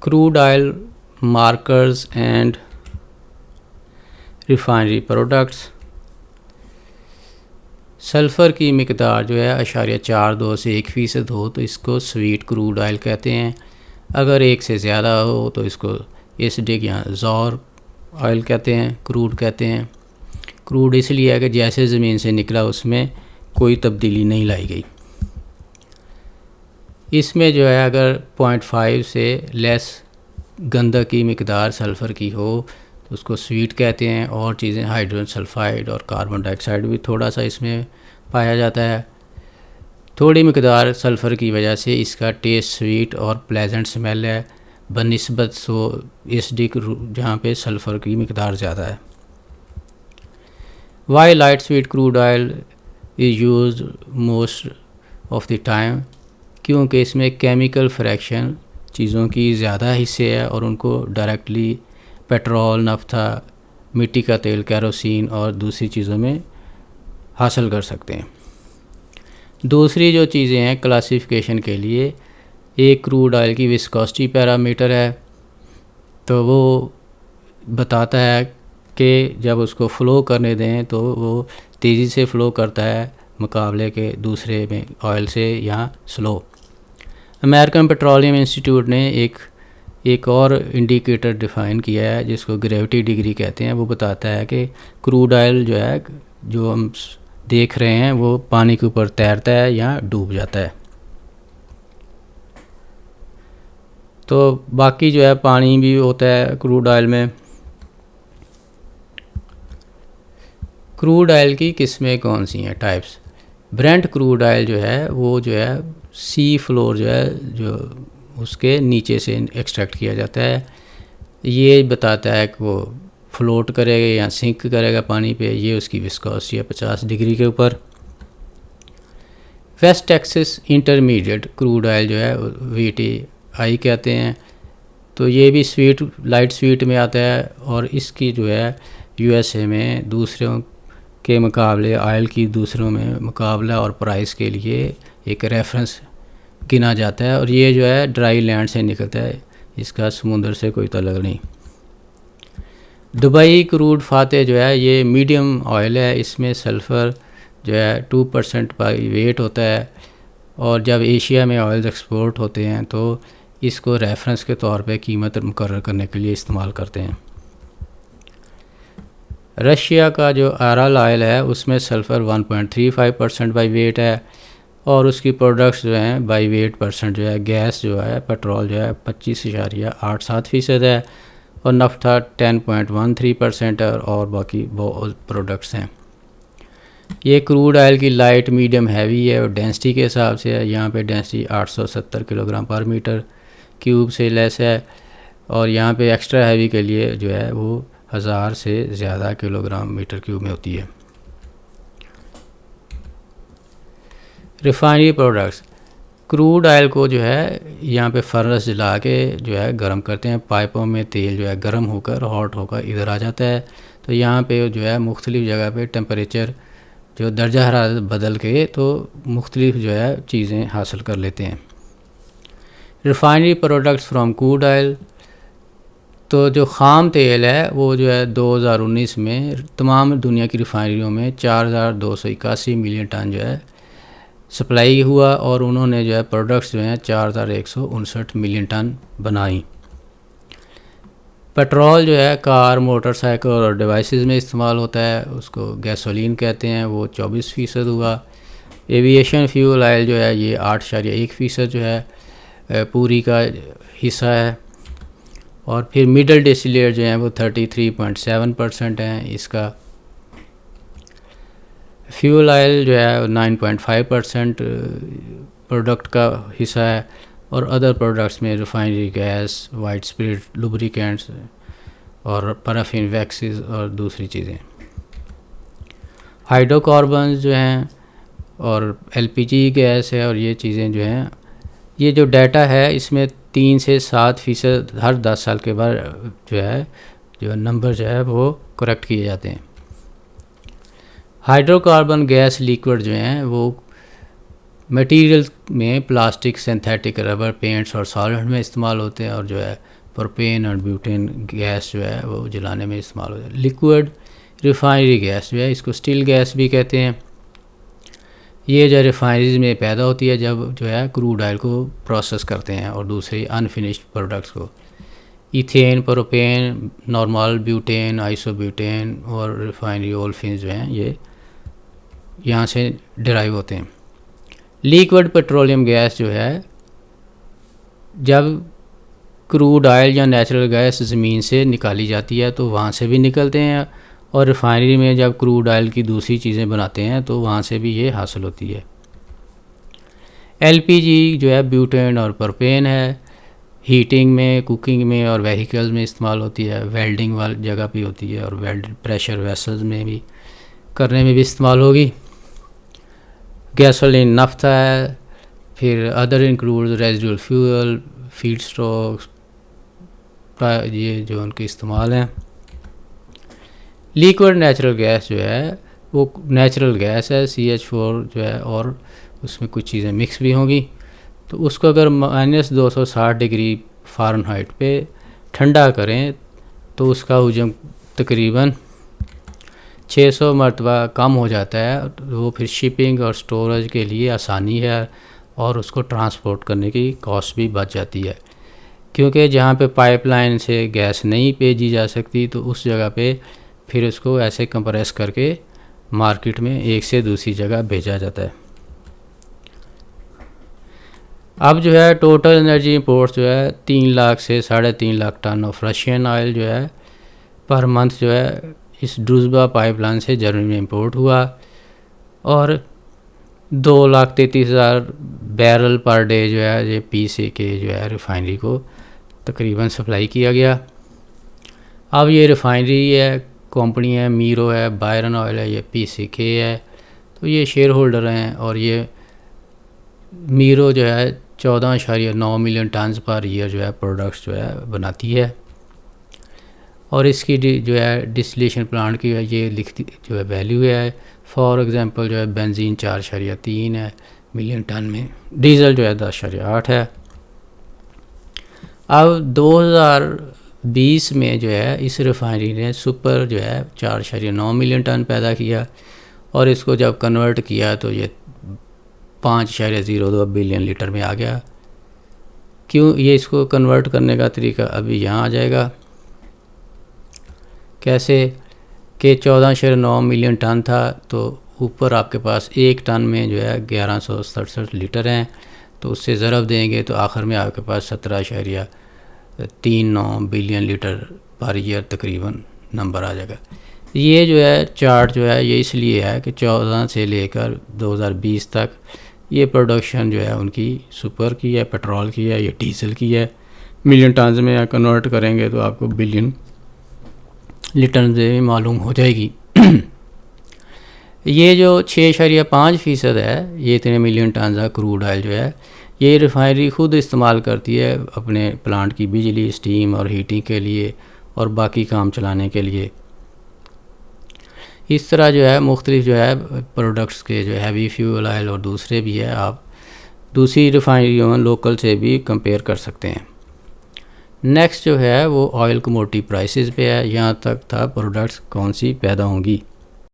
Crude oil markers and refinery products. Sulphur की मिकदार जो है 0.42 से 1% हो तो इसको स्वीट क्रूड ऑयल कहते हैं। अगर 1 से ज़्यादा हो तो इसको एसिडिक या ज़ौर ऑयल कहते हैं, क्रूड कहते हैं। क्रूड इसलिए है कि जैसे ज़मीन से निकला उसमें कोई तब्दीली नहीं लाई गई। इसमें जो है अगर 0.5 से लेस गंधक की मिकदार सल्फ़र की हो तो उसको स्वीट कहते हैं। और चीज़ें हाइड्रोजन सल्फ़ाइड और कार्बन डाइऑक्साइड भी थोड़ा सा इसमें पाया जाता है। थोड़ी मिकदार सल्फ़र की वजह से इसका टेस्ट स्वीट और प्लेजेंट स्मेल है बनिस्बत एसिडिक जहाँ पे सल्फ़र की मिकदार ज़्यादा है। Why light sweet crude oil is used most of the time, क्योंकि इसमें केमिकल फ्रैक्शन चीज़ों की ज़्यादा हिस्से है और उनको डायरेक्टली पेट्रोल, नफ्ता, मिट्टी का तेल, केरोसिन और दूसरी चीज़ों में हासिल कर सकते हैं। दूसरी जो चीज़ें हैं क्लासिफिकेशन के लिए, एक क्रूड ऑयल की विस्कोसिटी पैरामीटर है, तो वो बताता है कि जब उसको फ़्लो करने दें तो वो तेज़ी से फ़्लो करता है मुकाबले के दूसरे में ऑयल से या स्लो। अमेरिकन पेट्रोलियम इंस्टीट्यूट ने एक और इंडिकेटर डिफ़ाइन किया है जिसको ग्रेविटी डिग्री कहते हैं। वो बताता है कि क्रूड ऑयल जो है जो हम देख रहे हैं वो पानी के ऊपर तैरता है या डूब जाता है। तो बाकी जो है पानी भी होता है क्रूड ऑयल में। क्रूड ऑयल की किस्में कौन सी हैं, टाइप्स। ब्रेंट क्रूड ऑयल जो है वो जो है सी फ्लोर जो है जो उसके नीचे से एक्सट्रैक्ट किया जाता है। ये बताता है कि वो फ्लोट करेगा या सिंक करेगा पानी पे। ये उसकी विस्कोसिटी है 50 डिग्री के ऊपर। West Texas intermediate crude oil जो है VTI कहते हैं। तो ये भी स्वीट लाइट स्वीट में आता है और इसकी जो है USA में दूसरों के मुकाबले ऑयल की दूसरों में मुकाबला और प्राइस के लिए एक रेफरेंस गिना जाता है। और ये जो है ड्राई लैंड से निकलता है, इसका समुंदर से कोई ताल्लुक नहीं। दुबई क्रूड फाते जो है ये मीडियम ऑयल है। इसमें सल्फ़र जो है 2% बाई वेट होता है। और जब एशिया में ऑयल्स एक्सपोर्ट होते हैं तो इसको रेफरेंस के तौर पे कीमत मुकर्रर करने के लिए इस्तेमाल करते हैं। रशिया का जो आरल ऑयल है उसमें सल्फ़र 1.35% बाई वेट है। और उसकी प्रोडक्ट्स जो हैं बाई वेट परसेंट जो है गैस जो है पेट्रोल जो है 25.87% है और नफ्ता 10.13% है और बाकी बहुत प्रोडक्ट्स हैं। ये क्रूड ऑयल की लाइट, मीडियम, हैवी है और डेंसिटी के हिसाब से है। यहाँ पे डेंसिटी 870 किलोग्राम पर मीटर क्यूब से लेस है और यहाँ पे एक्स्ट्रा हैवी के लिए जो है वो 1000 से ज़्यादा किलोग्राम मीटर क्यूब में होती है। Refinery products. क्रूड ऑयल को जो है यहाँ पे फर्नेस जला के जो है गर्म करते हैं। पाइपों में तेल जो है गर्म होकर हॉट होकर इधर आ जाता है। तो यहाँ पे जो है मुख्तलिफ़ जगह पे टेम्परेचर जो दर्जा हरारत बदल के तो मुख्तलिफ़ जो है चीज़ें हासिल कर लेते हैं। Refinery products from crude oil. तो जो ख़ाम तेल है वो जो है 2019 में तमाम दुनिया की रिफाइनरियों में 4281 मिलियन टन जो है सप्लाई हुआ और उन्होंने जो है प्रोडक्ट्स जो हैं 4159 मिलियन टन बनाई। पेट्रोल जो है कार, मोटरसाइकिल और डिवाइसेस में इस्तेमाल होता है, उसको गैसोलीन कहते हैं, वो 24% हुआ। एविएशन फ्यूल ऑयल जो है ये 8.1% जो है पूरी का हिस्सा है। और फिर मिडल डिस्टिलेट जो हैं वो 33.7% हैं इसका। फ्यूल ऑयल जो है 9.5% प्रोडक्ट का हिस्सा है। और अदर प्रोडक्ट्स में refinery gas, white spirit, lubricants और पैराफिन वैक्सेस और दूसरी चीज़ें। हाइड्रोकार्बन्स जो हैं और LPG गैस है और ये चीज़ें जो हैं, ये जो डाटा है इसमें 3 से 7% हर 10 साल के बाद जो नंबर जो है वो करेक्ट किए जाते हैं। हाइड्रोकार्बन गैस लिक्विड जो हैं वो मटेरियल में प्लास्टिक, सिंथेटिक रबर, पेंट्स और सॉल्वेंट में इस्तेमाल होते हैं, और जो है प्रोपेन और ब्यूटेन गैस जो है वो जलाने में इस्तेमाल होता है। लिक्विड रिफाइनरी गैस जो है, इसको स्टिल गैस भी कहते हैं। ये जो रिफाइनरीज में पैदा होती है जब जो है क्रूड ऑयल को प्रोसेस करते हैं और दूसरी अनफिनिश्ड प्रोडक्ट्स को। Ethane, propane, normal butane, isobutane और रिफाइनरी ओल्फिन्स जो हैं ये यहाँ से डिराइव होते हैं। लिक्विड पेट्रोलियम गैस जो है, जब क्रूड ऑयल या नेचुरल गैस ज़मीन से निकाली जाती है तो वहाँ से भी निकलते हैं, और रिफाइनरी में जब क्रूड ऑयल की दूसरी चीज़ें बनाते हैं तो वहाँ से भी ये हासिल होती है। एलपीजी जो है ब्यूटेन और प्रोपेन है, हीटिंग में, कुकिंग में और व्हीकल्स में इस्तेमाल होती है। वेल्डिंग वाली जगह भी होती है और वेल्ड प्रेशर वेसल्स में भी करने में भी इस्तेमाल होगी। गैसोलीन नाफ्ता है, फिर other include residual fuel, feed stocks, ये जो उनके इस्तेमाल हैं। लिक्विड नेचुरल गैस जो है वो नेचुरल गैस है, CH4 जो है, और उसमें कुछ चीज़ें मिक्स भी होंगी। तो उसको अगर -260 डिग्री फ़ारेनहाइट पे ठंडा करें तो उसका हुजम तकरीबन 600 मरतबा कम हो जाता है। तो वो फिर शिपिंग और स्टोरेज के लिए आसानी है, और उसको ट्रांसपोर्ट करने की कॉस्ट भी बच जाती है, क्योंकि जहाँ पे पाइपलाइन से गैस नहीं भेजी जा सकती तो उस जगह पे फिर उसको ऐसे कंप्रेस करके मार्केट में एक से दूसरी जगह भेजा जाता है। अब जो है टोटल एनर्जी इंपोर्ट्स जो है 3 लाख से 3.5 lakh ton of Russian oil जो है पर मंथ जो है इस ड्रूजबा पाइपलाइन से जर्मनी में इंपोर्ट हुआ, और 2,33,000 बैरल पर डे जो है ये PCK जो है रिफाइनरी को तकरीबन सप्लाई किया गया। अब ये रिफाइनरी है, कंपनी है, मीरो है, बायरन ऑयल है, ये PCK है, तो ये शेयर होल्डर हैं। और ये मीरो जो है 14.9 मिलियन टन्स पर ईयर जो है प्रोडक्ट्स जो है बनाती है, और इसकी जो है डिस्टिलेशन प्लांट की ये लिखती जो है वैल्यू है। फॉर एग्जांपल जो है बेंजीन 4.3 है मिलियन टन में, डीजल जो है 10.8 है। अब 2020 में जो है इस रिफाइनरी ने सुपर जो है 4.9 मिलियन टन पैदा किया, और इसको जब कन्वर्ट किया तो ये 5.02 बिलियन लीटर में आ गया। क्यों, ये इसको कन्वर्ट करने का तरीका अभी यहाँ आ जाएगा। कैसे कि 14.9 मिलियन टन था, तो ऊपर आपके पास एक टन में जो है 1167 लीटर हैं, तो उससे ज़रब देंगे तो आखिर में आपके पास 17.39 बिलियन लीटर पर ईयर तकरीबन नंबर आ जाएगा। ये जो है चार्ट जो है ये इसलिए है कि 14 से लेकर 2020 तक ये प्रोडक्शन जो है उनकी सुपर की है, पेट्रोल की है, ये डीजल की है। मिलियन टन में कन्वर्ट करेंगे तो आपको बिलियन लीटर में मालूम हो जाएगी। ये जो 6.5% है, ये इतने मिलियन टन का क्रूड ऑयल जो है ये रिफाइनरी ख़ुद इस्तेमाल करती है अपने प्लांट की बिजली, स्टीम और हीटिंग के लिए और बाकी काम चलाने के लिए। इस तरह जो है मुख्तलिफ जो है प्रोडक्ट्स के जो हैवी फ्यूल ऑयल और दूसरे भी है, आप दूसरी रिफाइनरियों लोकल से भी कंपेयर कर सकते हैं। नेक्स्ट जो है वो ऑयल कमोडिटी प्राइसेस पे है। यहाँ तक था प्रोडक्ट्स कौन सी पैदा होंगी।